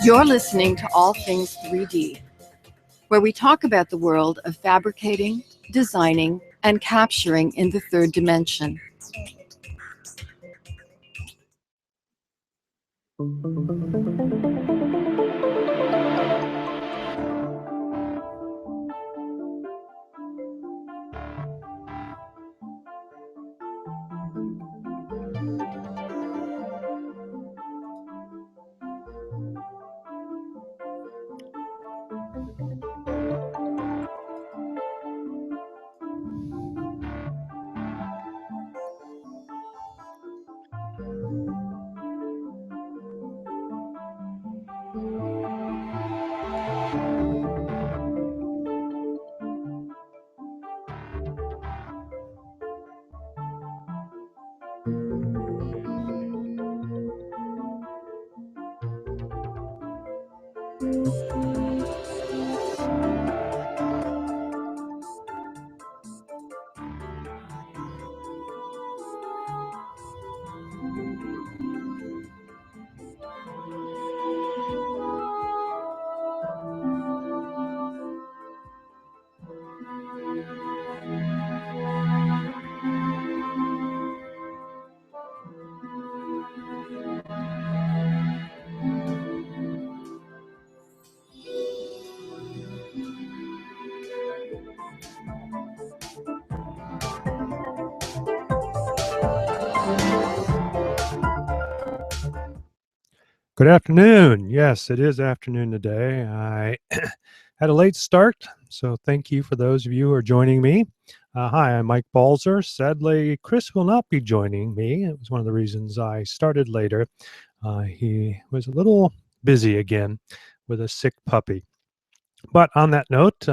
You're listening to All Things 3D, where we talk about the world of fabricating, designing, and capturing in the third dimension. Good afternoon. Yes, it is afternoon today. I had a late start, so thank you for those of you who are joining me. Hi, I'm Mike Balzer. Sadly, Chris will not be joining me. It was one of the reasons I started later. He was a little busy again with a sick puppy. But on that note,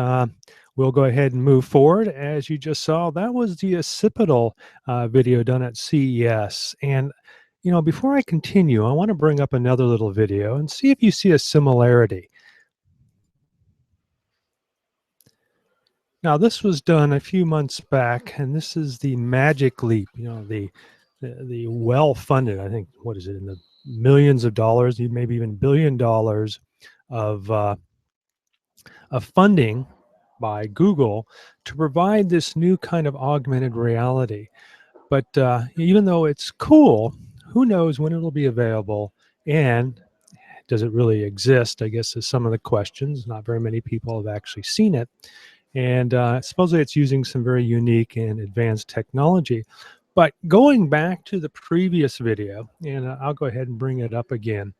we'll go ahead and move forward. As you just saw, that was the occipital video done at CES. And you know, before I continue, I want to bring up another little video and see if you see a similarity. Now, this was done a few months back, and this is the Magic Leap, you know, the well-funded, I think, what is it, in the millions of dollars, maybe even $1 billion of funding by Google to provide this new kind of augmented reality. But even though it's cool, who knows when it'll be available, and does it really exist, I guess, is some of the questions. Not very many people have actually seen it. And supposedly it's using some very unique and advanced technology. But going back to the previous video, and I'll go ahead and bring it up again,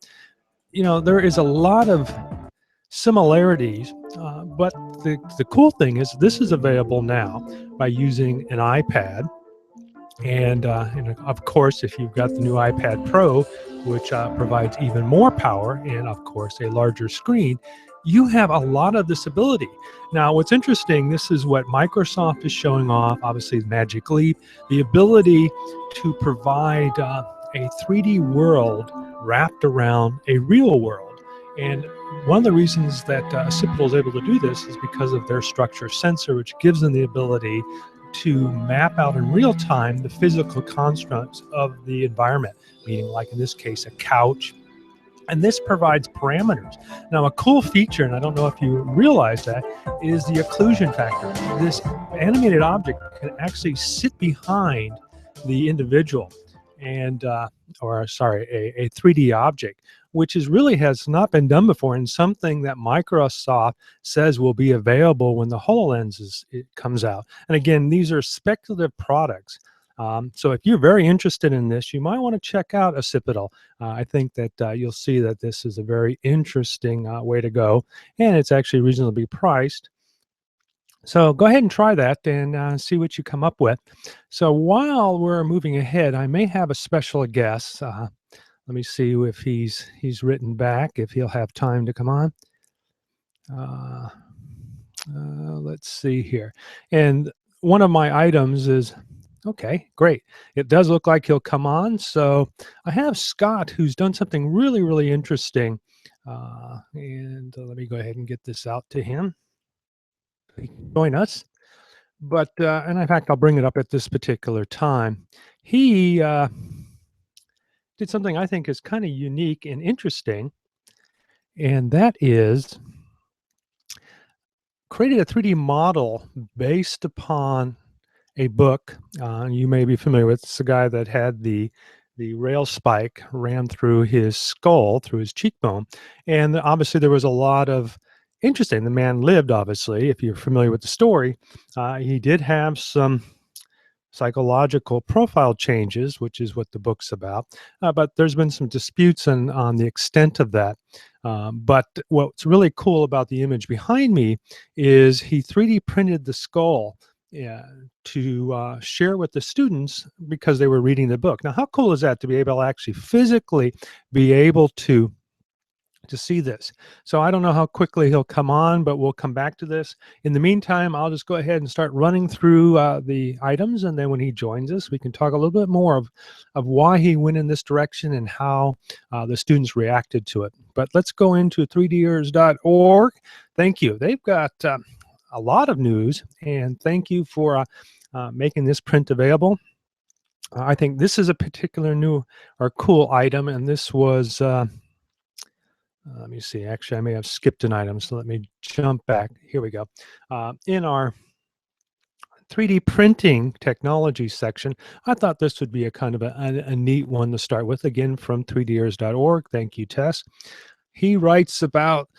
you know, there is a lot of similarities, but the cool thing is this is available now by using an iPad. And of course, if you've got the new iPad Pro, which provides even more power and, of course, a larger screen, you have a lot of this ability. Now, what's interesting, this is what Microsoft is showing off, obviously Magic Leap, the ability to provide a 3D world wrapped around a real world. And one of the reasons that Occipital is able to do this is because of their structure sensor, which gives them the ability to map out in real time the physical constructs of the environment, meaning, like in this case, a couch. And this provides parameters. Now, a cool feature, and I don't know if you realize that, is the occlusion factor. This animated object can actually sit behind the individual, and a 3D object, which really has not been done before, and something that Microsoft says will be available when the HoloLens comes out. And again, these are speculative products. So if you're very interested in this, you might want to check out Occipital. I think that you'll see that this is a very interesting way to go, and it's actually reasonably priced. So go ahead and try that and see what you come up with. So while we're moving ahead, I may have a special guest. Let me see if he's written back, if he'll have time to come on. Let's see here. And one of my items is, okay, great. It does look like he'll come on. So I have Scott, who's done something really, really interesting. And let me go ahead and get this out to him. He can join us. But, and in fact, I'll bring it up at this particular time. He did something I think is kind of unique and interesting. and that is created a 3D model based upon a book you may be familiar with. It's a guy that had the rail spike ran through his skull, through his cheekbone, and obviously there was a lot of interesting. The man lived, obviously, if you're familiar with the story. He did have some psychological profile changes, which is what the book's about. But there's been some disputes on the extent of that. But what's really cool about the image behind me is he 3D printed the skull, yeah, to share with the students because they were reading the book. Now, how cool is that to be able to actually physically be able to see this? So I don't know how quickly he'll come on, but we'll come back to this. In the meantime, I'll just go ahead and start running through the items, and then when he joins us, we can talk a little bit more of why he went in this direction and how the students reacted to it. But let's go into 3ders.org. Thank you. They've got a lot of news, and thank you for making this print available. I think this is a particular new or cool item, and this was let me see. Actually, I may have skipped an item, so let me jump back. Here we go. In our 3D printing technology section, I thought this would be a kind of a neat one to start with. Again, from 3ders.org. Thank you, Tess. He writes about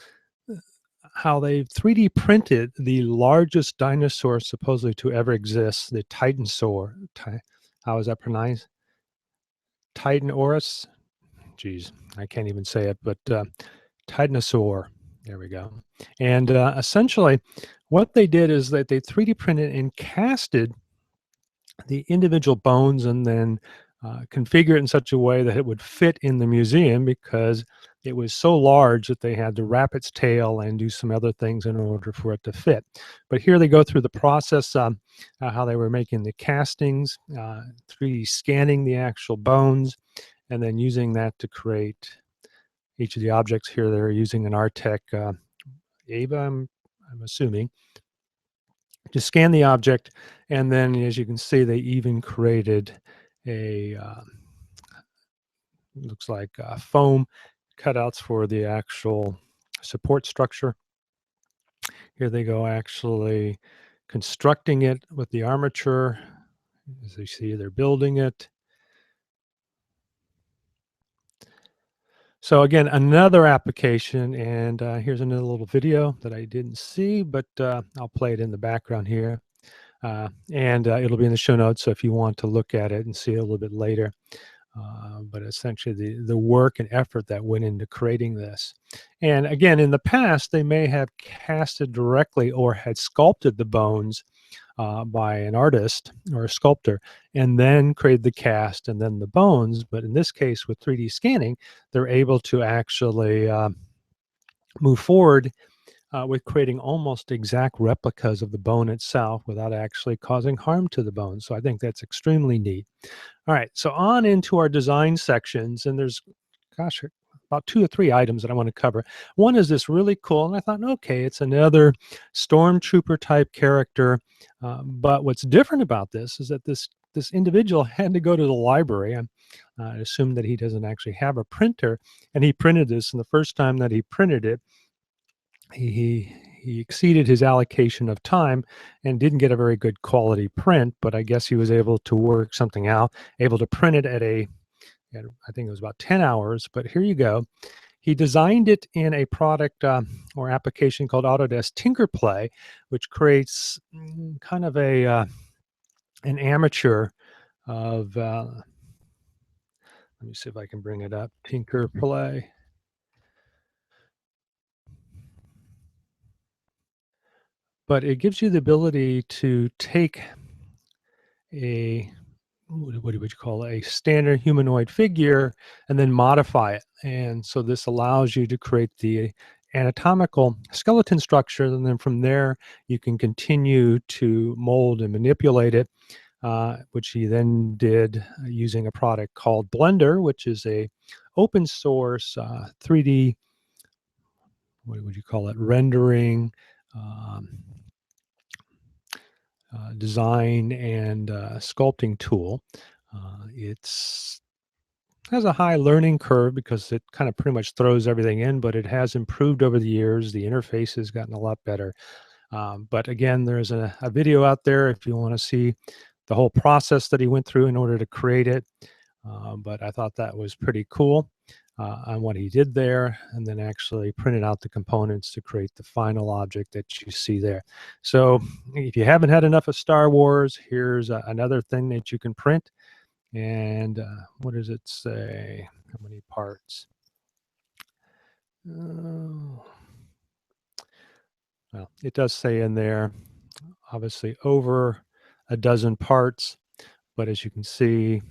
how they've 3D printed the largest dinosaur supposedly to ever exist, the Titanosaur. How is that pronounced? Titanosaurus? Geez, I can't even say it, but Titanosaur. There we go. And essentially, what they did is that they 3D printed and casted the individual bones and then configure it in such a way that it would fit in the museum because it was so large that they had to wrap its tail and do some other things in order for it to fit. But here they go through the process, how they were making the castings, 3D scanning the actual bones, and then using that to create each of the objects here. They're using an Artec Ava, I'm assuming, to scan the object. And then, as you can see, they even created a, looks like foam cutouts for the actual support structure. Here they go actually constructing it with the armature. As you see, they're building it. So again, another application, and here's another little video that I didn't see, but I'll play it in the background here. And it'll be in the show notes, so if you want to look at it and see it a little bit later. But essentially the work and effort that went into creating this. And again, in the past, they may have casted directly or had sculpted the bones by an artist or a sculptor, and then created the cast and then the bones. But in this case, with 3D scanning, they're able to actually move forward with creating almost exact replicas of the bone itself without actually causing harm to the bone. So I think that's extremely neat. All right, so on into our design sections, and there's, gosh, about 2 or 3 items that I want to cover. One is this really cool, and I thought, okay, it's another stormtrooper type character, but what's different about this is that this individual had to go to the library. I assume that he doesn't actually have a printer, and he printed this, and the first time that he printed it, he exceeded his allocation of time and didn't get a very good quality print, but I guess he was able to work something out, able to print it at I think it was about 10 hours, but here you go. He designed it in a product or application called Autodesk Tinkerplay, which creates kind of an amateur of, let me see if I can bring it up, Tinkerplay. But it gives you the ability to take what would you call it, a standard humanoid figure and then modify it. And so this allows you to create the anatomical skeleton structure, and then from there you can continue to mold and manipulate it, which he then did using a product called Blender, which is a open source 3D, what would you call it, rendering, um, design and sculpting tool. It's has a high learning curve because it kind of pretty much throws everything in, but it has improved over the years. The interface has gotten a lot better. But again, there's a video out there if you want to see the whole process that he went through in order to create it. But I thought that was pretty cool on what he did there, and then actually printed out the components to create the final object that you see there. So if you haven't had enough of Star Wars, here's another thing that you can print. And what does it say? How many parts? Oh. Well, it does say in there, obviously over a dozen parts, but as you can see,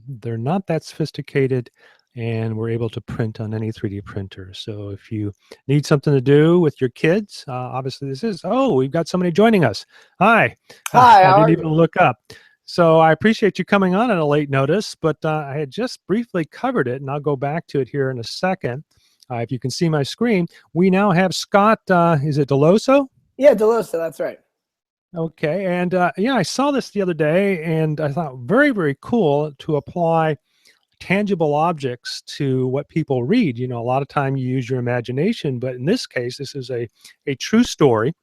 they're not that sophisticated, and we're able to print on any 3D printer. So if you need something to do with your kids, obviously this is, oh, we've got somebody joining us. Hi. Hi, I how didn't are even you? look up. So I appreciate you coming on at a late notice, but I had just briefly covered it, and I'll go back to it here in a second. If you can see my screen, we now have Scott, is it Deloso? Yeah, Delosa, that's right. Okay, and yeah, I saw this the other day, and I thought very, very cool to apply tangible objects to what people read. You know, a lot of time you use your imagination, but in this case, this is a true story.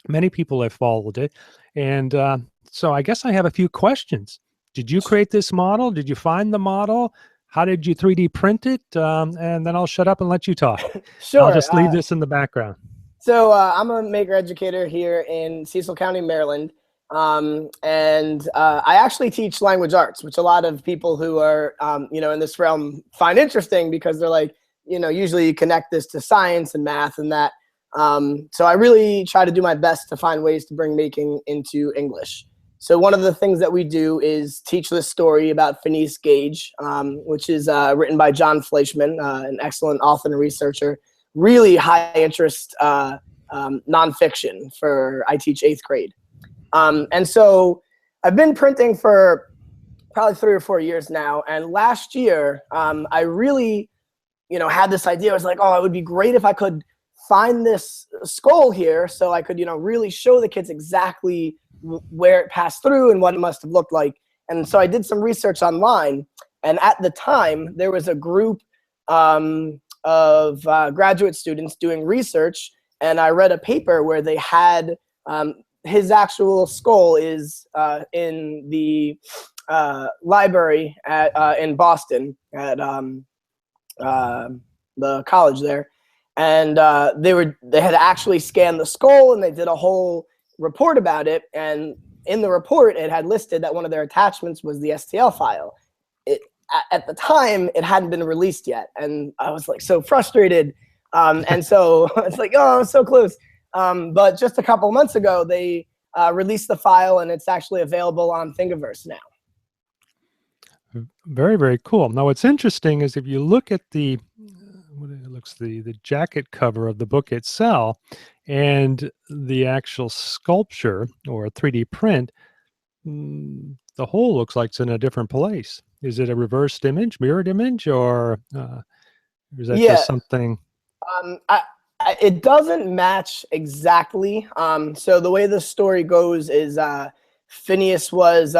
Many people have followed it, and so I guess I have a few questions. Did you create this model? Did you find the model? How did you 3D print it? And then I'll shut up and let you talk. I'll Sure. just leave this in the background. So I'm a maker educator here in Cecil County, Maryland. And I actually teach language arts, which a lot of people who are, in this realm find interesting because they're like, usually you connect this to science and math and that. So I really try to do my best to find ways to bring making into English. So one of the things that we do is teach this story about Phineas Gage, which is written by John Fleischman, an excellent author and researcher. Really high interest nonfiction for I teach 8th grade. And so I've been printing for probably 3 or 4 years now. And last year, I really, had this idea. I was like, oh, it would be great if I could find this skull here so I could, really show the kids exactly where it passed through and what it must have looked like. And so I did some research online. And at the time, there was a group of graduate students doing research. And I read a paper where they had his actual skull is in the library in Boston at the college there, and they had actually scanned the skull, and they did a whole report about it. And in the report, it had listed that one of their attachments was the STL file. At the time, it hadn't been released yet, and I was like so frustrated. And so it's like, oh, I'm so close. But just a couple months ago, they released the file, and it's actually available on Thingiverse now. Very, very cool. Now, what's interesting is if you look at the jacket cover of the book itself and the actual sculpture or 3D print, the whole looks like it's in a different place. Is it a reversed image, mirrored image, or is that just something? It doesn't match exactly. So the way the story goes is Phineas was,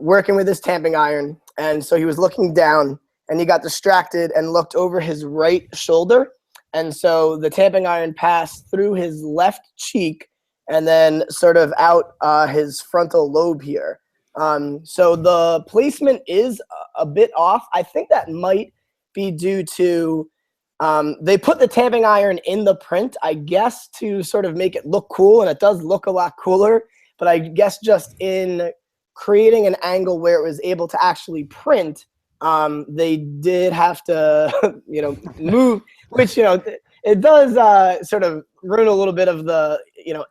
working with his tamping iron. And so he was looking down, and he got distracted and looked over his right shoulder. And so the tamping iron passed through his left cheek and then sort of out his frontal lobe here. So the placement is a bit off. I think that might be due to they put the tamping iron in the print, I guess, to sort of make it look cool, and it does look a lot cooler. But I guess just in creating an angle where it was able to actually print, they did have to, move, which, it does sort of ruin a little bit of the,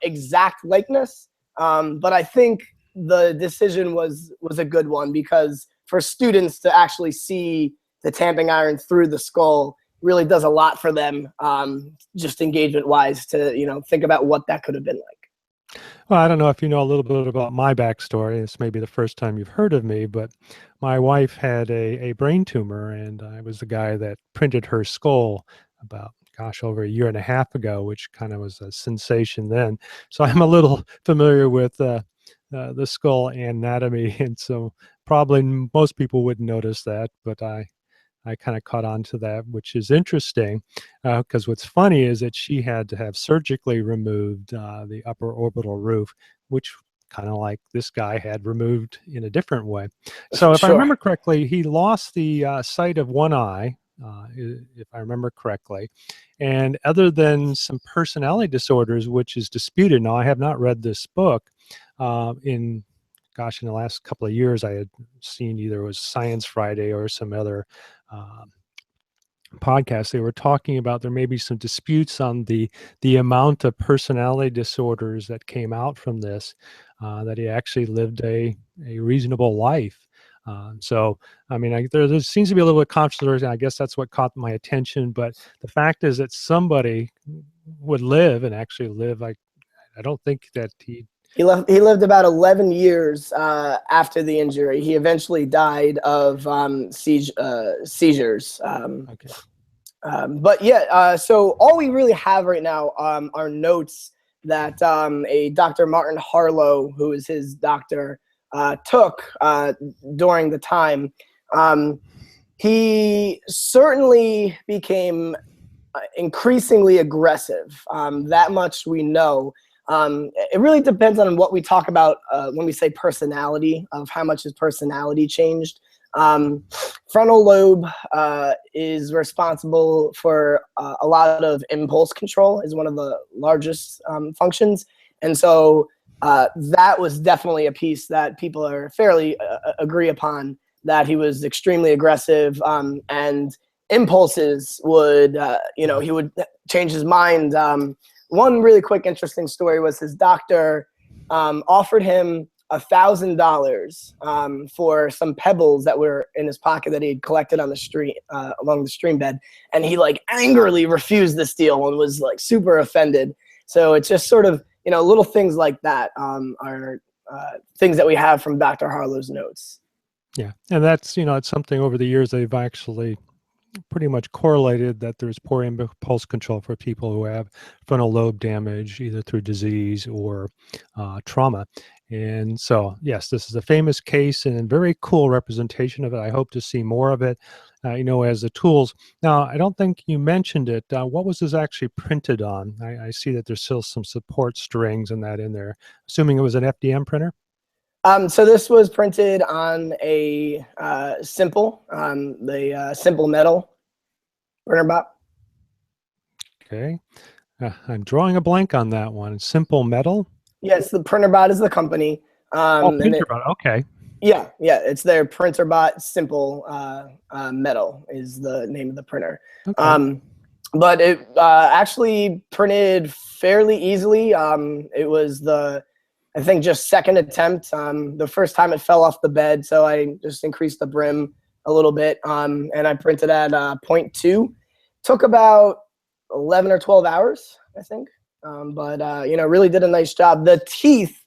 exact likeness. But I think the decision was a good one, because for students to actually see the tamping iron through the skull really does a lot for them, just engagement wise, to, think about what that could have been like. Well, I don't know if you know a little bit about my backstory. This may be the first time you've heard of me, but my wife had a brain tumor, and I was the guy that printed her skull about, gosh, over a year and a half ago, which kind of was a sensation then. So I'm a little familiar with the skull anatomy, and so probably most people wouldn't notice that, but I kind of caught on to that, which is interesting, because what's funny is that she had to have surgically removed the upper orbital roof, which kind of like this guy had removed in a different way. So if I remember correctly, he lost the sight of one eye, if I remember correctly. And other than some personality disorders, which is disputed. Now, I have not read this book in the last couple of years. I had seen either it was Science Friday or some other podcast. They were talking about there may be some disputes on the amount of personality disorders that came out from this, that he actually lived a reasonable life. So, I mean, there seems to be a little bit of controversy. I guess that's what caught my attention. But the fact is that somebody would live and actually live. I don't think that he lived about 11 years after the injury. He eventually died of seizures. Okay. But yeah, so all we really have right now are notes that a Dr. Martin Harlow, who is his doctor, took during the time. He certainly became increasingly aggressive. That much we know. It really depends on what we talk about when we say personality, of how much his personality changed. Frontal lobe is responsible for a lot of impulse control, is one of the largest functions. And so that was definitely a piece that people are fairly agree upon, that he was extremely aggressive, and impulses would, he would change his mind. One really quick interesting story was his doctor offered him $1,000 for some pebbles that were in his pocket that he had collected on the street along the stream bed, and he like angrily refused this deal and was like super offended. So it's just sort of, little things like that are things that we have from Dr. Harlow's notes. Yeah, and that's it's something over the years they've actually pretty much correlated, that there's poor impulse control for people who have frontal lobe damage, either through disease or trauma. And so, yes, this is a famous case and a very cool representation of it. I hope to see more of it, as the tools. Now, I don't think you mentioned it. What was this actually printed on? I see that there's still some support strings and that in there. Assuming it was an FDM printer? So this was printed on a simple metal printer bot. Okay. I'm drawing a blank on that one. Simple metal? Yes, the printer bot is the company. Printer bot. Okay. Yeah, it's their printer bot. Simple metal is the name of the printer. Okay. But it actually printed fairly easily. It was I think just second attempt. The first time it fell off the bed, so I just increased the brim a little bit, and I printed at 0.2. Took about 11 or 12 hours, I think. But really did a nice job. The teeth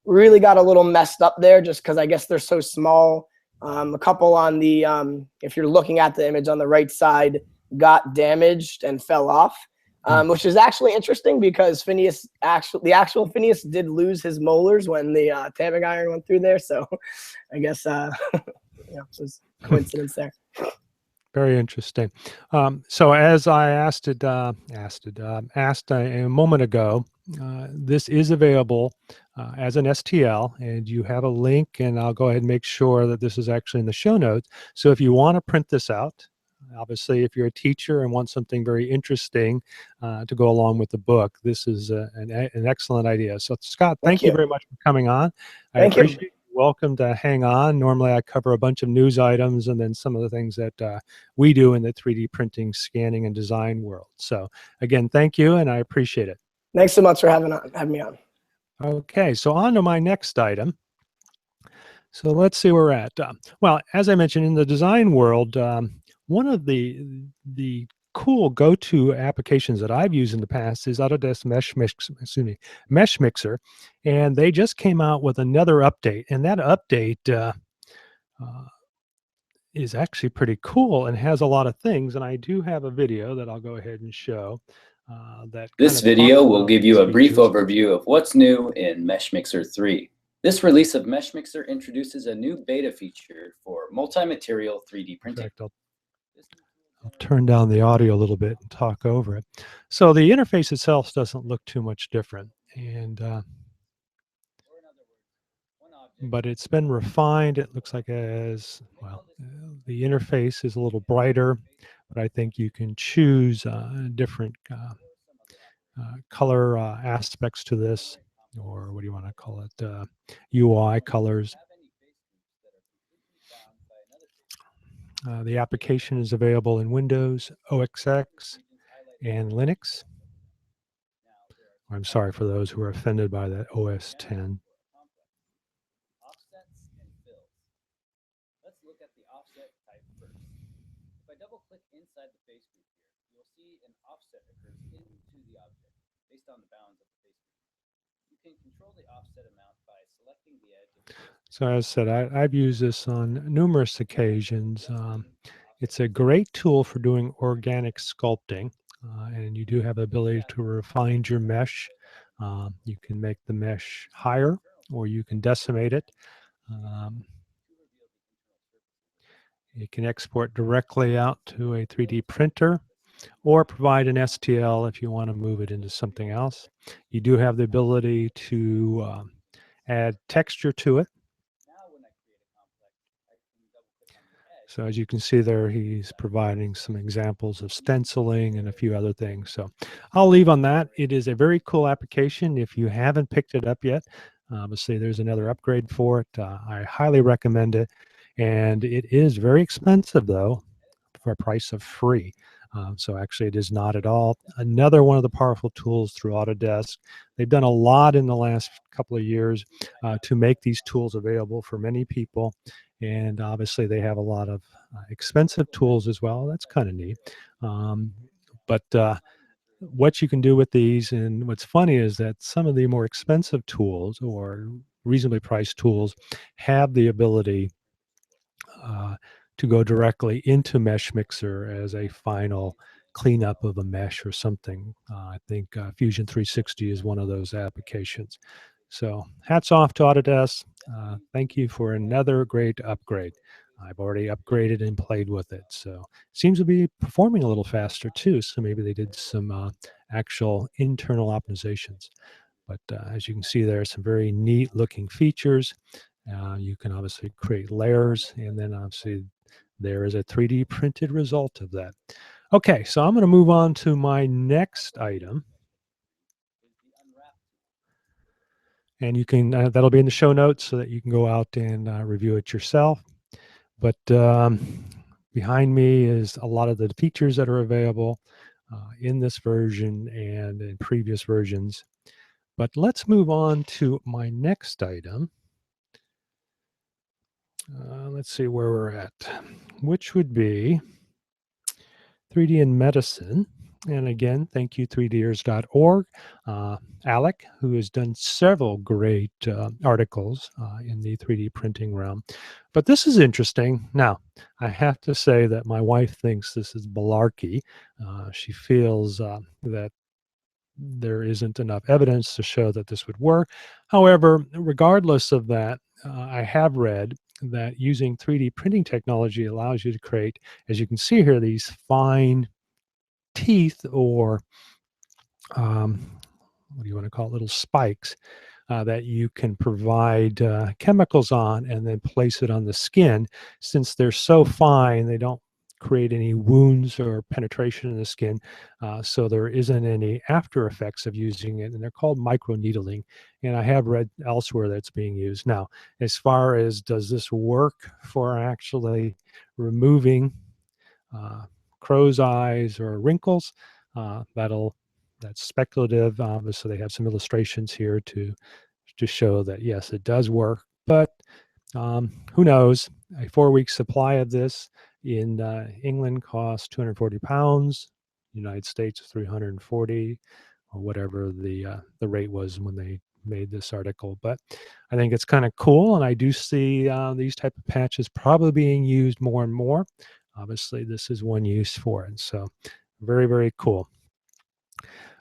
really got a little messed up there, just because I guess they're so small. A couple on the, if you're looking at the image on the right side, got damaged and fell off. Which is actually interesting, because the actual Phineas did lose his molars when the tapping iron went through there. So I guess it was coincidence there. Very interesting. So as I asked a moment ago, this is available as an STL, and you have a link, and I'll go ahead and make sure that this is actually in the show notes. So if you want to print this out, obviously, if you're a teacher and want something very interesting to go along with the book, this is an excellent idea. So, Scott, thank you very much for coming on. I appreciate you. Welcome to hang on. Normally, I cover a bunch of news items and then some of the things that we do in the 3D printing, scanning, and design world. So, again, thank you, and I appreciate it. Thanks so much for having me on. Okay, so on to my next item. So let's see where we're at. Well, as I mentioned, in the design world, one of the cool go-to applications that I've used in the past is Autodesk Meshmixer, and they just came out with another update, and that update is actually pretty cool and has a lot of things. And I do have a video that I'll go ahead and show. This video will give you a brief overview of what's new in Meshmixer 3. This release of Meshmixer introduces a new beta feature for multi-material 3D printing. In fact, I'll turn down the audio a little bit and talk over it. So the interface itself doesn't look too much different, and but it's been refined. It looks like as well. The interface is a little brighter, but I think you can choose different color aspects to this, or what do you want to call it? UI colors. The application is available in Windows, OS X, and Linux. I'm sorry for those who are offended by that OS 10. Offsets and fills. Let's look at the offset type first. If I double click inside the face group here, you'll see an offset occurs into the object based on the bounds of the face group. You can control the offset amount by selecting the edge of the face group. So as I said, I've used this on numerous occasions. It's a great tool for doing organic sculpting, and you do have the ability to refine your mesh. You can make the mesh higher, or you can decimate it. You can export directly out to a 3D printer, or provide an STL if you want to move it into something else. You do have the ability to add texture to it. So as you can see there, he's providing some examples of stenciling and a few other things. So I'll leave on that. It is a very cool application. If you haven't picked it up yet, obviously there's another upgrade for it. I highly recommend it. And it is very expensive, though, for a price of free. So actually it is not at all. Another one of the powerful tools through Autodesk. They've done a lot in the last couple of years to make these tools available for many people. And obviously they have a lot of expensive tools as well. That's kind of neat. But what you can do with these, and what's funny is that some of the more expensive tools or reasonably priced tools have the ability to go directly into Meshmixer as a final cleanup of a mesh or something. I think Fusion 360 is one of those applications. So hats off to Autodesk. Thank you for another great upgrade. I've already upgraded and played with it. So it seems to be performing a little faster too. So maybe they did some actual internal optimizations. But as you can see, there are some very neat looking features. You can obviously create layers, and then obviously there is a 3D printed result of that. Okay, so I'm going to move on to my next item. And you can, that'll be in the show notes so that you can go out and review it yourself. But behind me is a lot of the features that are available in this version and in previous versions. But let's move on to my next item. Let's see where we're at, which would be 3D in medicine. And again, thank you, 3ders.org. Alec, who has done several great articles in the 3D printing realm. But this is interesting. Now, I have to say that my wife thinks this is malarkey. She feels that there isn't enough evidence to show that this would work. However, regardless of that, I have read that using 3D printing technology allows you to create, as you can see here, these fine teeth, or what do you want to call it, little spikes that you can provide chemicals on and then place it on the skin. Since they're so fine, they don't create any wounds or penetration in the skin, so there isn't any after effects of using it, and they're called microneedling, and I have read elsewhere that's being used. Now, as far as does this work for actually removing crow's eyes or wrinkles, that's speculative. Obviously, they have some illustrations here to show that yes, it does work, but who knows? A 4-week supply of this in England costs £240, United States 340, or whatever the rate was when they made this article. But I think it's kind of cool, and I do see these type of patches probably being used more and more. Obviously, this is one use for it, so very, very cool.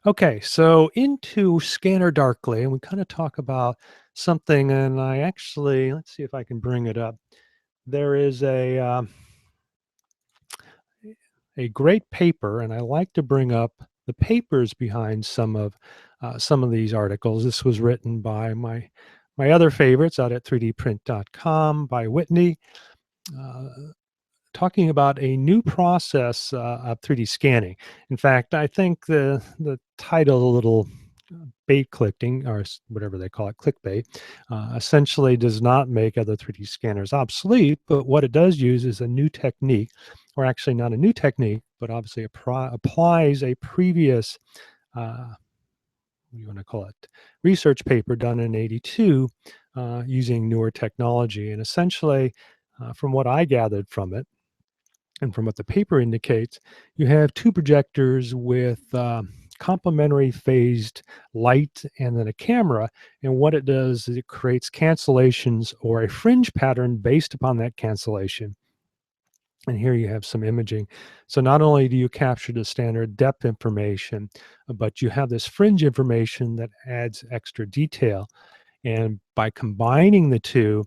Okay, so into Scanner Darkly, and we kind of talk about something, and I actually, let's see if I can bring it up. There is a great paper, and I like to bring up the papers behind some of these articles. This was written by my other favorites out at 3dprint.com by Whitney, uh, talking about a new process of 3D scanning. In fact, I think the title a little bait clicking, or whatever they call it, clickbait, essentially does not make other 3D scanners obsolete, but what it does use is a new technique, or actually not a new technique, but obviously applies a previous, what do you want to call it, research paper done in '82 using newer technology. And essentially, from what I gathered from it, and from what the paper indicates, you have two projectors with complementary phased light and then a camera. And what it does is it creates cancellations or a fringe pattern based upon that cancellation. And here you have some imaging. So not only do you capture the standard depth information, but you have this fringe information that adds extra detail. And by combining the two,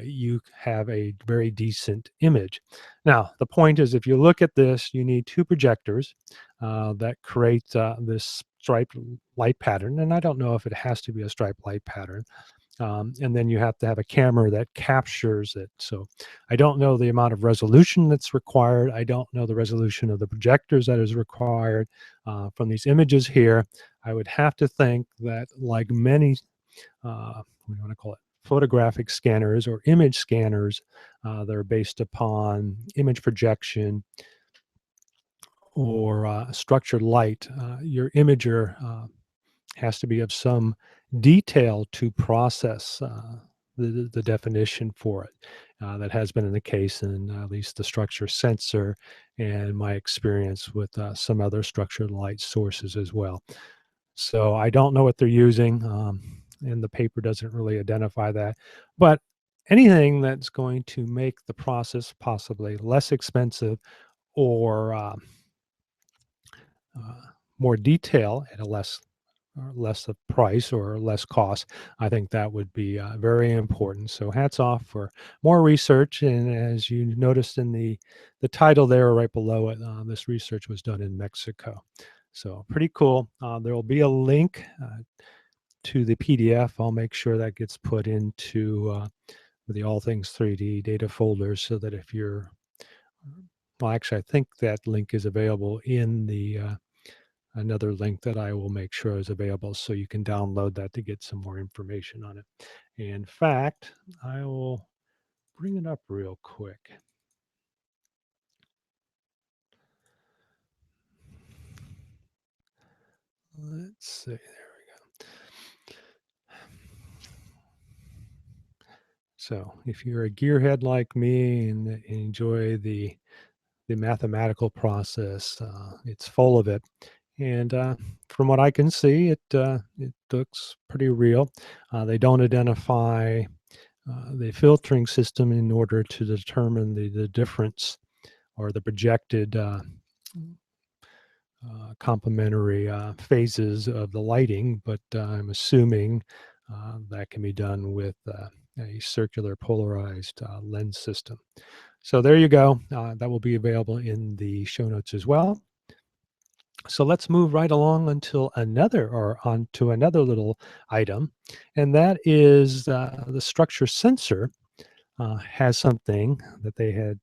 you have a very decent image. Now, the point is, if you look at this, you need two projectors that create this striped light pattern. And I don't know if it has to be a striped light pattern. And then you have to have a camera that captures it. So I don't know the amount of resolution that's required. I don't know the resolution of the projectors that is required. From these images here, I would have to think that, like many what do you want to call it, photographic scanners or image scanners that are based upon image projection or structured light, your imager has to be of some detail to process the definition for it. That has been in the case in at least the structure sensor and my experience with some other structured light sources as well. So I don't know what they're using, and the paper doesn't really identify that. But anything that's going to make the process possibly less expensive or more detail at a less of price or less cost, I think that would be very important. So hats off for more research. And as you noticed in the title there right below it, this research was done in Mexico. So pretty cool. There will be a link to the PDF. I'll make sure that gets put into the All Things 3D data folders, so that if you're, well, actually, I think that link is available in the another link that I will make sure is available, so you can download that to get some more information on it. In fact, I will bring it up real quick. Let's see, there we go. So if you're a gearhead like me and enjoy the mathematical process, it's full of it. And from what I can see, it looks pretty real. They don't identify the filtering system in order to determine the difference or the projected complementary phases of the lighting, but I'm assuming that can be done with a circular polarized lens system. So there you go. That will be available in the show notes as well. So let's move right along onto another little item, and that is the structure sensor has something that they had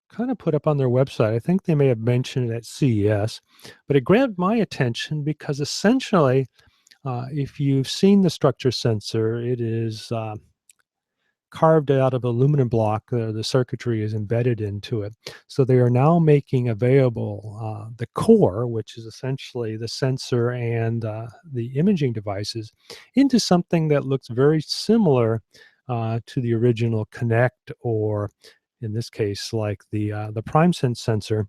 kind of put up on their website. I think they may have mentioned it at CES, but it grabbed my attention because essentially, if you've seen the structure sensor, it is carved out of aluminum block. The circuitry is embedded into it. So they are now making available the core, which is essentially the sensor and the imaging devices, into something that looks very similar to the original Connect, or in this case, like the PrimeSense sensor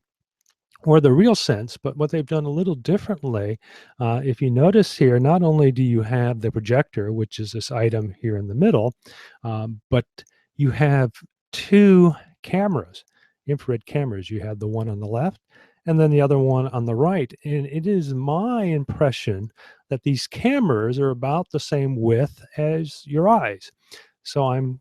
or the RealSense. But what they've done a little differently, if you notice here, not only do you have the projector, which is this item here in the middle, but you have two cameras, infrared cameras. You have the one on the left and then the other one on the right. And it is my impression that these cameras are about the same width as your eyes. So I'm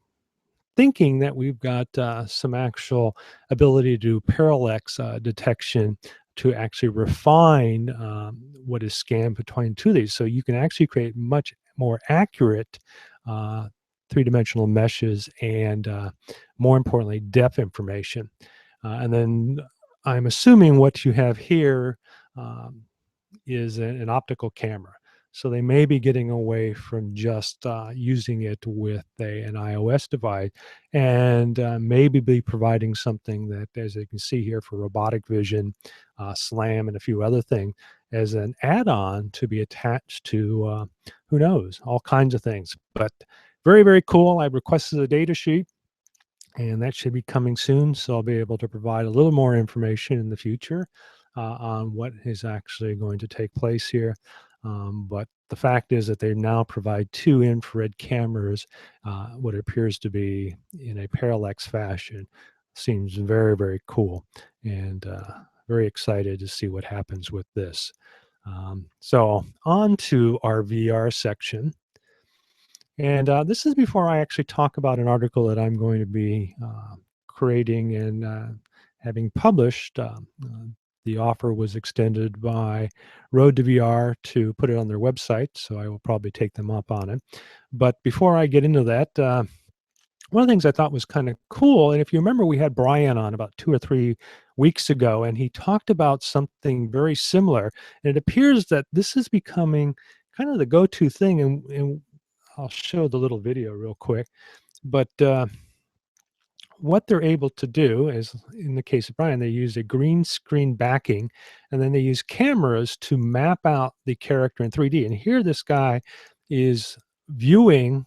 thinking that we've got some actual ability to do parallax detection to actually refine what is scanned between two of these. So you can actually create much more accurate three-dimensional meshes and more importantly, depth information. And then I'm assuming what you have here is an optical camera. So they may be getting away from just using it with an iOS device and maybe be providing something that, as you can see here, for robotic vision, SLAM, and a few other things as an add-on to be attached to, who knows, all kinds of things. But very, very cool. I requested a data sheet, and that should be coming soon. So I'll be able to provide a little more information in the future on what is actually going to take place here. But the fact is that they now provide two infrared cameras, what appears to be in a parallax fashion. Seems very, very cool, and very excited to see what happens with this. So on to our VR section. And this is before I actually talk about an article that I'm going to be creating and having published. The offer was extended by Road to VR to put it on their website, so I will probably take them up on it. But before I get into that, one of the things I thought was kind of cool, and if you remember, we had Brian on about 2 or 3 weeks ago, and he talked about something very similar. And it appears that this is becoming kind of the go-to thing, and I'll show the little video real quick. But what they're able to do is, in the case of Brian, they use a green screen backing, and then they use cameras to map out the character in 3D. And here this guy is viewing,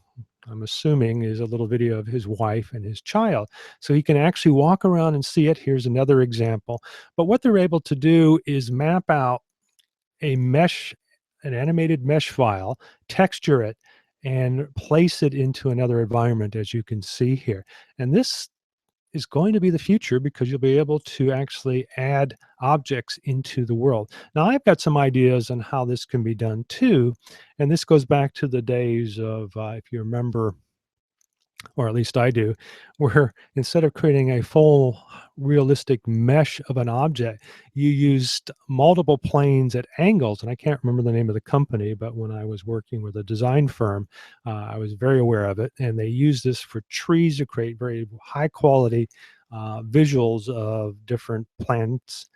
I'm assuming, is a little video of his wife and his child. So he can actually walk around and see it. Here's another example. But what they're able to do is map out a mesh, an animated mesh file, texture it, and place it into another environment, as you can see here. And this is going to be the future because you'll be able to actually add objects into the world. Now, I've got some ideas on how this can be done too. And this goes back to the days of, if you remember, or at least I do, where instead of creating a full realistic mesh of an object, you used multiple planes at angles. And I can't remember the name of the company, but when I was working with a design firm, I was very aware of it. And they use this for trees to create very high quality visuals of different plants,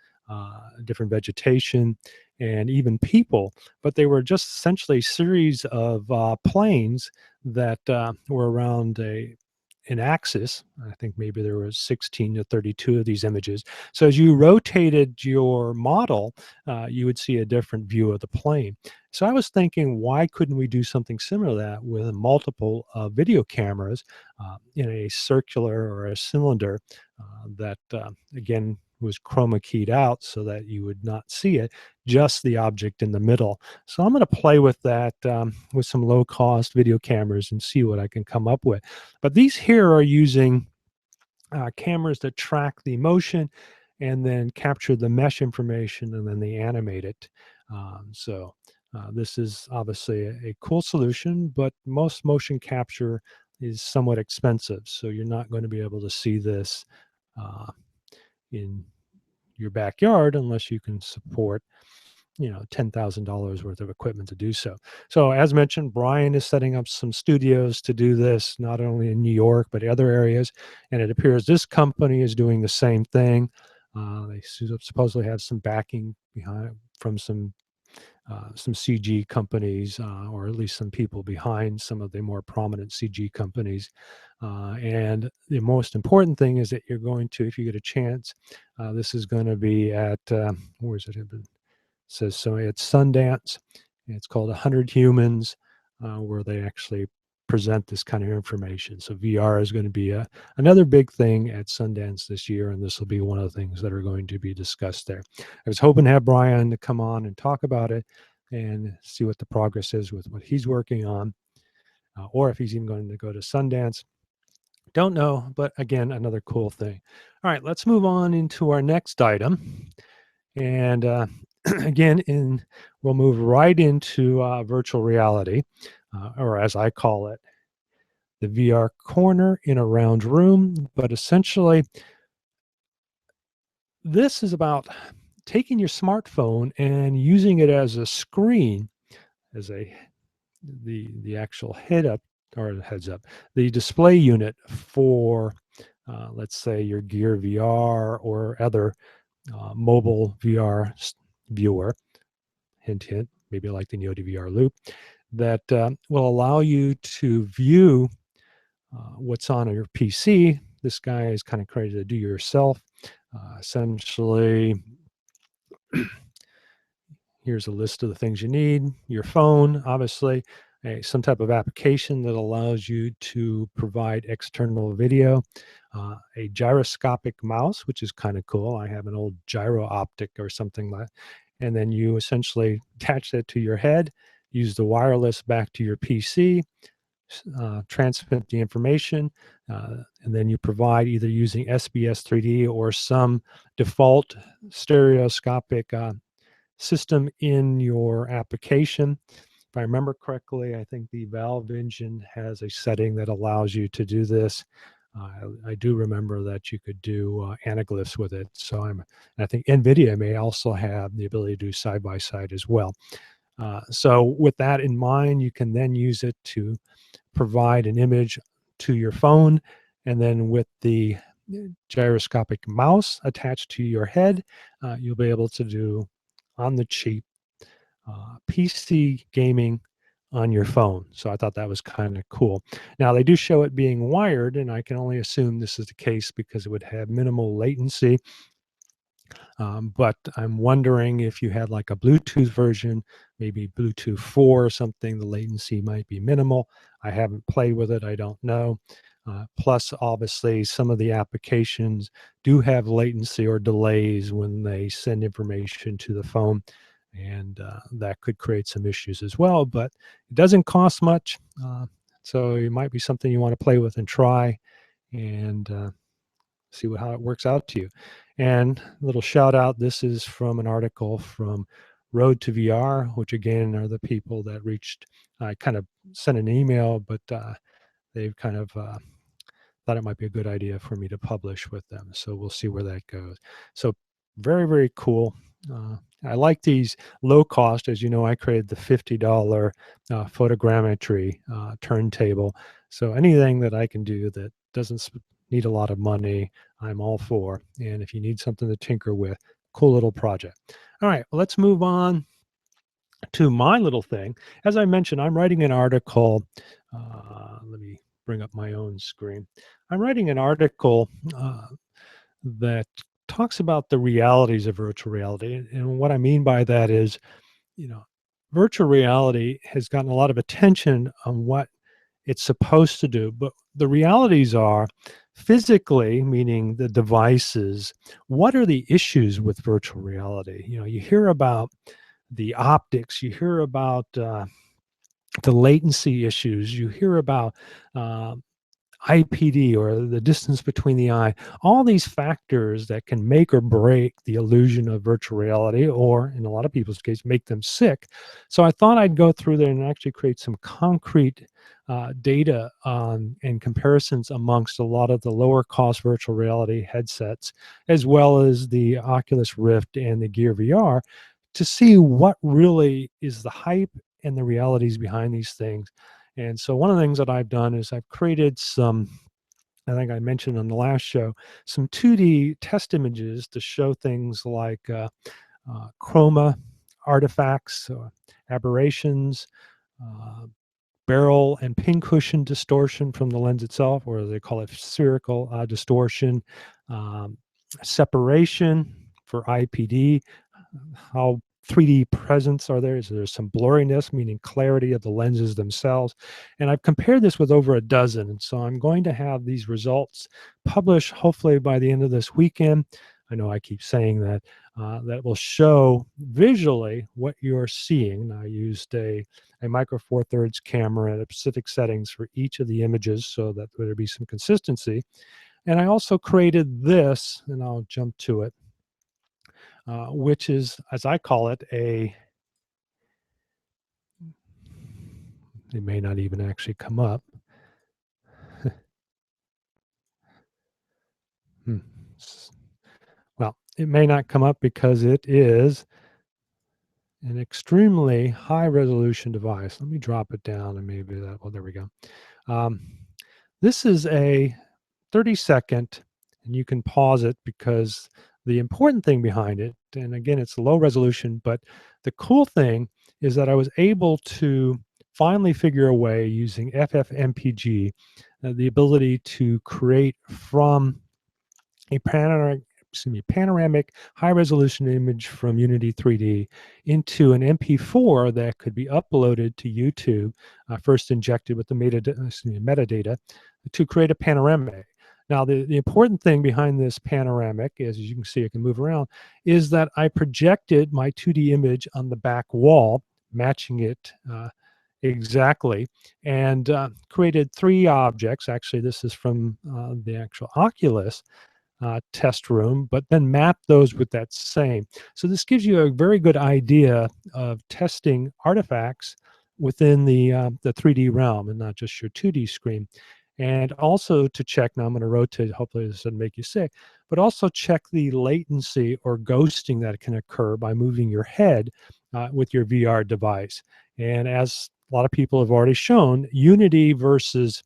different vegetation, and even people. But they were just essentially a series of planes that were around an axis. I think maybe there was 16 to 32 of these images. So as you rotated your model, you would see a different view of the plane. So I was thinking, why couldn't we do something similar to that with multiple video cameras in a circular or a cylinder that, again, was chroma keyed out so that you would not see it, just the object in the middle. So I'm going to play with that with some low cost video cameras and see what I can come up with. But these here are using cameras that track the motion and then capture the mesh information, and then they animate it. This is obviously a cool solution, but most motion capture is somewhat expensive. So you're not going to be able to see this in your backyard unless you can support, you know, $10,000 worth of equipment to do so. So as mentioned, Brian is setting up some studios to do this, not only in New York, but other areas. And it appears this company is doing the same thing. They supposedly have some backing behind from some CG companies, or at least some people behind some of the more prominent CG companies. And the most important thing is that you're going to, if you get a chance, this is going to be at, where is it? It says, so it's Sundance. It's called 100 Humans, where they actually present this kind of information. So VR is going to be another big thing at Sundance this year, and this will be one of the things that are going to be discussed there. I was hoping to have Brian to come on and talk about it and see what the progress is with what he's working on, or if he's even going to go to Sundance. Don't know, but again, another cool thing. All right, let's move on into our next item. And again, we'll move right into virtual reality, or as I call it, the VR corner in a round room. But essentially, this is about taking your smartphone and using it as a screen, as the actual heads up, the display unit for, let's say, your Gear VR or other mobile VR viewer. Hint, hint. Maybe like the Neo VR Loop, that will allow you to view what's on your PC. This guy is kind of crazy to do yourself. Essentially, here's a list of the things you need. Your phone, obviously, some type of application that allows you to provide external video, a gyroscopic mouse, which is kind of cool. I have an old gyro optic or something like that. And then you essentially attach that to your head, use the wireless back to your PC, transmit the information, and then you provide either using SBS 3D or some default stereoscopic system in your application. If I remember correctly, I think the Valve engine has a setting that allows you to do this. I do remember that you could do anaglyphs with it. So I think NVIDIA may also have the ability to do side-by-side as well. So with that in mind, you can then use it to provide an image to your phone, and then with the gyroscopic mouse attached to your head, you'll be able to do on the cheap PC gaming on your phone. So I thought that was kind of cool. Now they do show it being wired, and I can only assume this is the case because it would have minimal latency. But I'm wondering if you had like a Bluetooth version, maybe Bluetooth 4 or something, the latency might be minimal. I haven't played with it, I don't know. Plus, obviously, some of the applications do have latency or delays when they send information to the phone, and that could create some issues as well. But it doesn't cost much, so it might be something you want to play with and try, and see how it works out to you. And a little shout out, this is from an article from Road to VR, which again are the people that I kind of sent an email, but they've kind of thought it might be a good idea for me to publish with them. So we'll see where that goes. So very, very cool. I like these low cost. As you know, I created the $50 photogrammetry turntable. So anything that I can do that doesn't need a lot of money, I'm all for. And if you need something to tinker with, cool little project. All right, well, let's move on to my little thing. As I mentioned, I'm writing an article. Let me bring up my own screen. I'm writing an article that talks about the realities of virtual reality. And what I mean by that is, virtual reality has gotten a lot of attention on what it's supposed to do, but the realities are physically, meaning the devices, what are the issues with virtual reality? You hear about the optics, you hear about the latency issues, you hear about IPD, or the distance between the eye, all these factors that can make or break the illusion of virtual reality, or in a lot of people's case, make them sick. So I thought I'd go through there and actually create some concrete data and comparisons amongst a lot of the lower cost virtual reality headsets, as well as the Oculus Rift and the Gear VR, to see what really is the hype and the realities behind these things. And so one of the things that I've done is I've created some, I think I mentioned on the last show, some 2D test images to show things like chroma artifacts, aberrations, barrel and pincushion distortion from the lens itself, or they call it spherical distortion, separation for IPD, how 3D presence are there. Is there some blurriness, meaning clarity of the lenses themselves? And I've compared this with over a dozen. And so I'm going to have these results published hopefully by the end of this weekend. I know I keep saying that, that will show visually what you're seeing. I used a Micro Four Thirds camera at specific settings for each of the images so that there be some consistency. And I also created this, and I'll jump to it. which is, as I call it, it may not even actually come up. Well, it may not come up because it is an extremely high resolution device. Let me drop it down and maybe that, well, there we go. This is a 30-second, and you can pause it because the important thing behind it, and again, it's low resolution, but the cool thing is that I was able to finally figure a way using FFmpeg, the ability to create from a panoramic high-resolution image from Unity 3D into an MP4 that could be uploaded to YouTube, first injected with the metadata, to create a panoramic. Now, the important thing behind this panoramic, as you can see, it can move around, is that I projected my 2D image on the back wall, matching it exactly, and created 3 objects. Actually, this is from the actual Oculus test room, but then map those with that same. So this gives you a very good idea of testing artifacts within the 3D realm and not just your 2D screen. And also to check, now I'm going to rotate, hopefully this doesn't make you sick, but also check the latency or ghosting that can occur by moving your head with your VR device. And as a lot of people have already shown, Unity versus,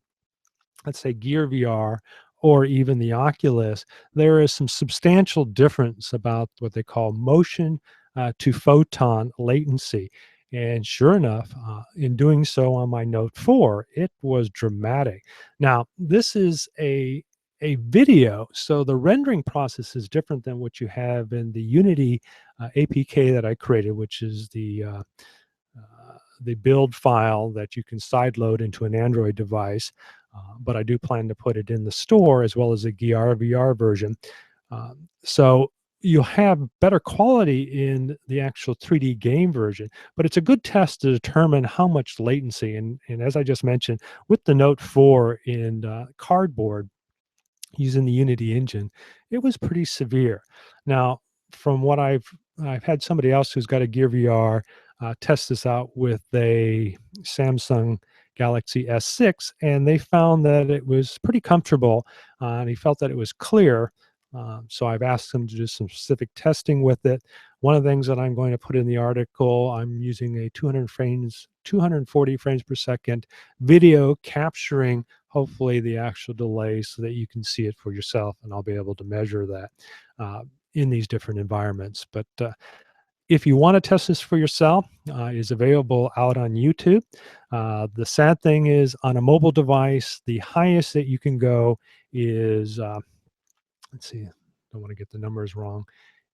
let's say, Gear VR or even the Oculus, there is some substantial difference about what they call motion to photon latency. And sure enough, in doing so on my Note 4, it was dramatic. Now, this is a video, so the rendering process is different than what you have in the Unity APK that I created, which is the build file that you can sideload into an Android device. But I do plan to put it in the store as well as a Gear VR version. So you'll have better quality in the actual 3D game version, but it's a good test to determine how much latency. And as I just mentioned, with the Note 4 in cardboard, using the Unity engine, it was pretty severe. Now, from what I've had somebody else who's got a Gear VR test this out with a Samsung Galaxy S6, and they found that it was pretty comfortable, and he felt that it was clear. So I've asked him to do some specific testing with it. One of the things that I'm going to put in the article, I'm using a 240 frames per second video capturing hopefully the actual delay so that you can see it for yourself, and I'll be able to measure that in these different environments. But if you want to test this for yourself, it is available out on YouTube. The sad thing is, on a mobile device, the highest that you can go is, let's see, don't want to get the numbers wrong,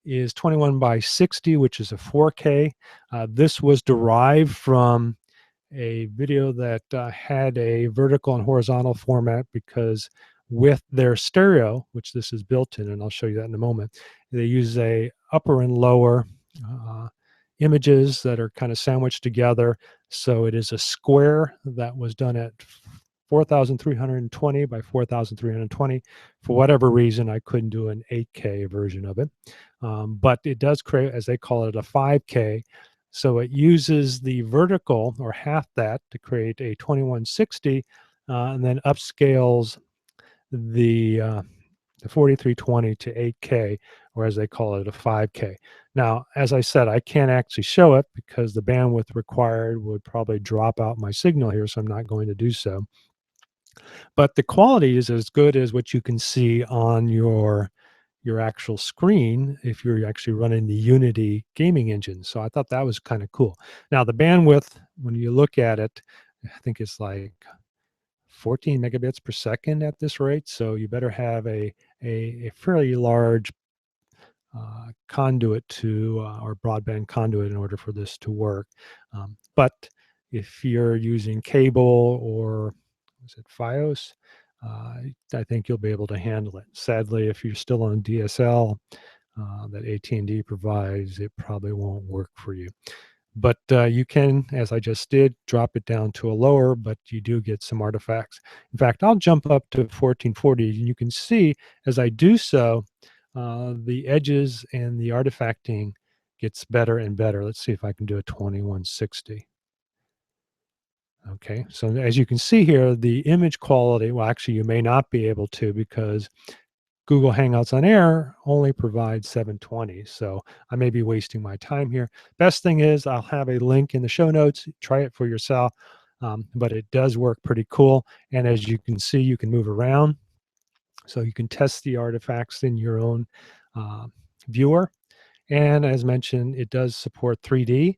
is 21 by 60, which is a 4K. This was derived from a video that had a vertical and horizontal format, because with their stereo, which this is built in, and I'll show you that in a moment, they use a upper and lower images that are kind of sandwiched together. So it is a square that was done at 4,320 by 4,320. For whatever reason, I couldn't do an 8K version of it. But it does create, as they call it, a 5K. So it uses the vertical, or half that, to create a 2160, and then upscales the 4320 to 8K, or as they call it, a 5K. Now, as I said, I can't actually show it because the bandwidth required would probably drop out my signal here, so I'm not going to do so. But the quality is as good as what you can see on your actual screen if you're actually running the Unity gaming engine. So I thought that was kind of cool. Now, the bandwidth, when you look at it, I think it's like 14 megabits per second at this rate. So you better have a fairly large conduit to, or broadband conduit, in order for this to work. But if you're using cable, or is it FiOS, I think you'll be able to handle it. Sadly, if you're still on DSL that AT&T provides, it probably won't work for you. But you can, as I just did, drop it down to a lower, but you do get some artifacts. In fact, I'll jump up to 1440, and you can see as I do so, the edges and the artifacting gets better and better. Let's see if I can do a 2160. Okay, so as you can see here, the image quality, well, actually, you may not be able to because Google Hangouts on Air only provides 720. So I may be wasting my time here. Best thing is I'll have a link in the show notes. Try it for yourself. But it does work pretty cool. And as you can see, you can move around. So you can test the artifacts in your own viewer. And as mentioned, it does support 3D.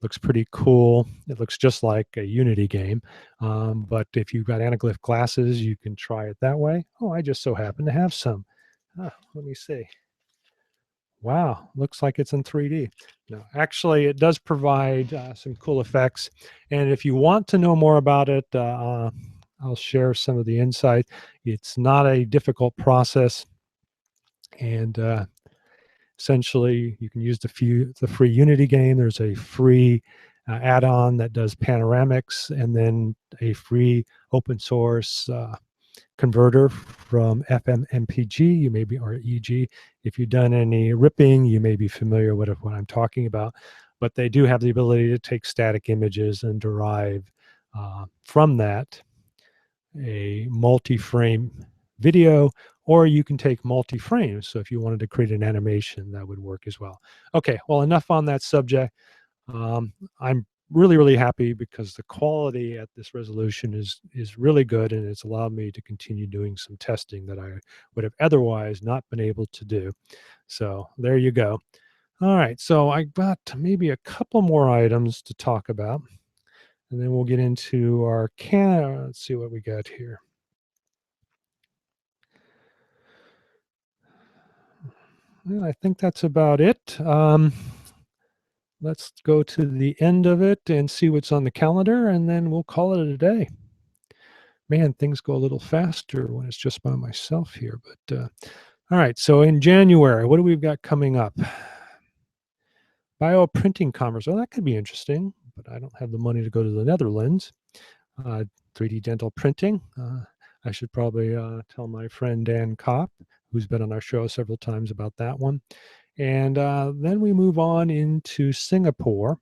Looks pretty cool. It looks just like a Unity game. But if you've got anaglyph glasses, you can try it that way. Oh, I just so happen to have some. Let me see. Wow, looks like it's in 3D. No, actually, it does provide some cool effects. And if you want to know more about it, I'll share some of the insight. It's not a difficult process. And essentially, you can use the free Unity game. There's a free add-on that does panoramics, and then a free open source converter from FMMPG. You may be, or EG. If you've done any ripping, you may be familiar with what I'm talking about. But they do have the ability to take static images and derive from that a multi-frame video, or you can take multi-frames. So if you wanted to create an animation, that would work as well. Okay, well, enough on that subject. I'm really happy because the quality at this resolution is really good, and it's allowed me to continue doing some testing that I would have otherwise not been able to do. So there you go. All right, so I got maybe a couple more items to talk about, and then we'll get into our let's see what we got here. Well, I think that's about it. Let's go to the end of it and see what's on the calendar, and then we'll call it a day. Man, things go a little faster when it's just by myself here. But all right, so in January, what do we've got coming up? Bioprinting Conference. Well, that could be interesting, but I don't have the money to go to the Netherlands. 3D dental printing. I should probably tell my friend Dan Kopp, who's been on our show several times, about that one. And then we move on into Singapore,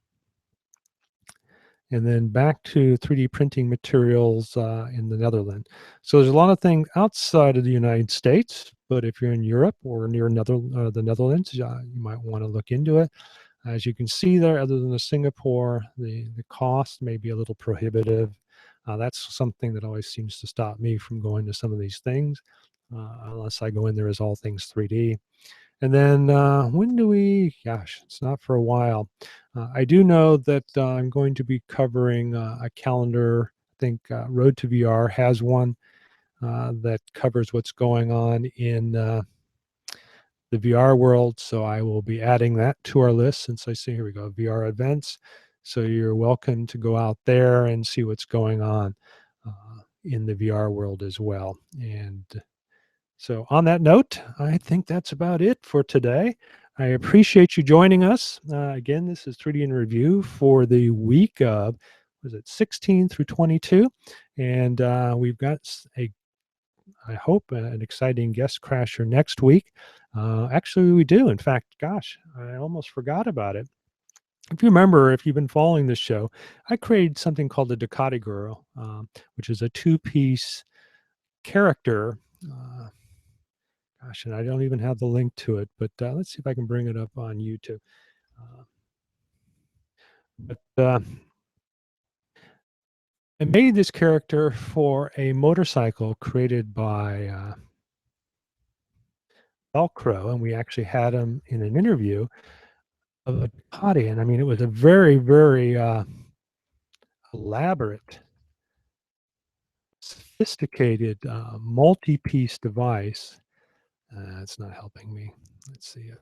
and then back to 3D printing materials in the Netherlands. So there's a lot of things outside of the United States, but if you're in Europe or near the Netherlands, you might want to look into it. As you can see there, other than the Singapore, the cost may be a little prohibitive. That's something that always seems to stop me from going to some of these things, unless I go in there as all things 3D. And then when do we, gosh, it's not for a while. I do know that I'm going to be covering a calendar. I think Road to VR has one that covers what's going on in the VR world. So I will be adding that to our list, since I see, here we go, VR events. So you're welcome to go out there and see what's going on in the VR world as well. And so on that note, I think that's about it for today. I appreciate you joining us. Again, this is 3D in Review for the week of, was it 16 through 22? And we've got I hope, an exciting guest crasher next week. Actually, we do. In fact, gosh, I almost forgot about it. If you remember, if you've been following this show, I created something called the Ducati Girl, which is a two-piece character. Gosh, and I don't even have the link to it, but let's see if I can bring it up on YouTube. I made this character for a motorcycle created by Velcro, and we actually had him in an interview of a Ducati. And I mean, it was a very elaborate, sophisticated, multi-piece device. It's not helping me. Let's see if.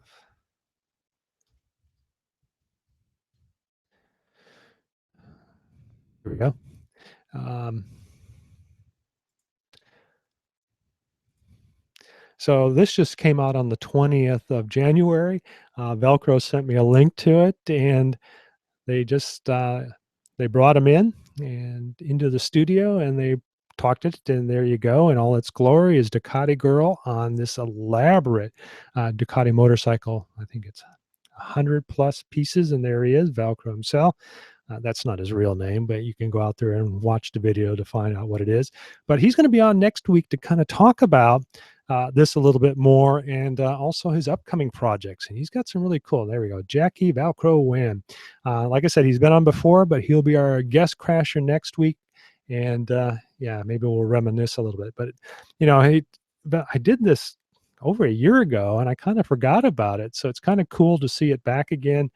Here we go. So this just came out on the 20th of January. Velcro sent me a link to it, and they just they brought him in and into the studio, and they talked it, and there you go. In all its glory is Ducati Girl on this elaborate Ducati motorcycle. I think it's 100+ pieces, and there he is, Velcro himself. That's not his real name, but you can go out there and watch the video to find out what it is. But he's going to be on next week to kind of talk about this a little bit more, and also his upcoming projects. And he's got some really cool, there we go, Jackie Velcro Win. Like I said, he's been on before, but he'll be our guest crasher next week. And yeah, maybe we'll reminisce a little bit. But, you know, I did this over a year ago, and I kind of forgot about it. So it's kind of cool to see it back again.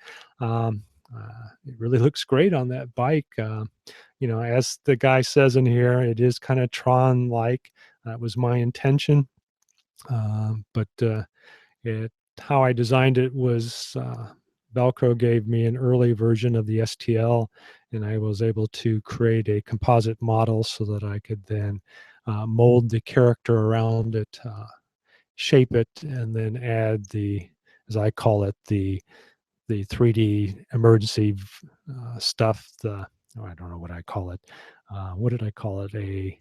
It really looks great on that bike. You know, as the guy says in here, it is kind of Tron-like. That was my intention. But how I designed it was Velcro gave me an early version of the STL, and I was able to create a composite model so that I could then mold the character around it, shape it, and then add the, as I call it, the 3D emergency stuff. I don't know what I call it. What did I call it? A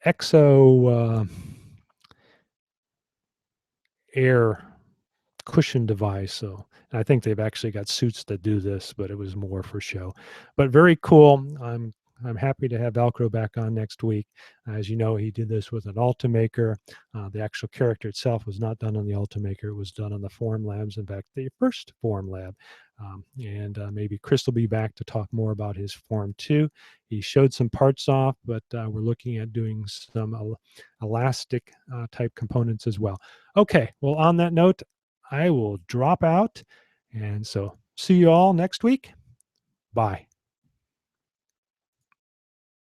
exo air cushion device. So I think they've actually got suits that do this, but it was more for show. But very cool. I'm happy to have Velcro back on next week. As you know, he did this with an Ultimaker. The actual character itself was not done on the Ultimaker. It was done on the Form Labs, in fact, the first Form Lab. And maybe Chris will be back to talk more about his Form 2. He showed some parts off, but we're looking at doing some elastic type components as well. Okay, well, on that note, I will drop out. And so see you all next week. Bye.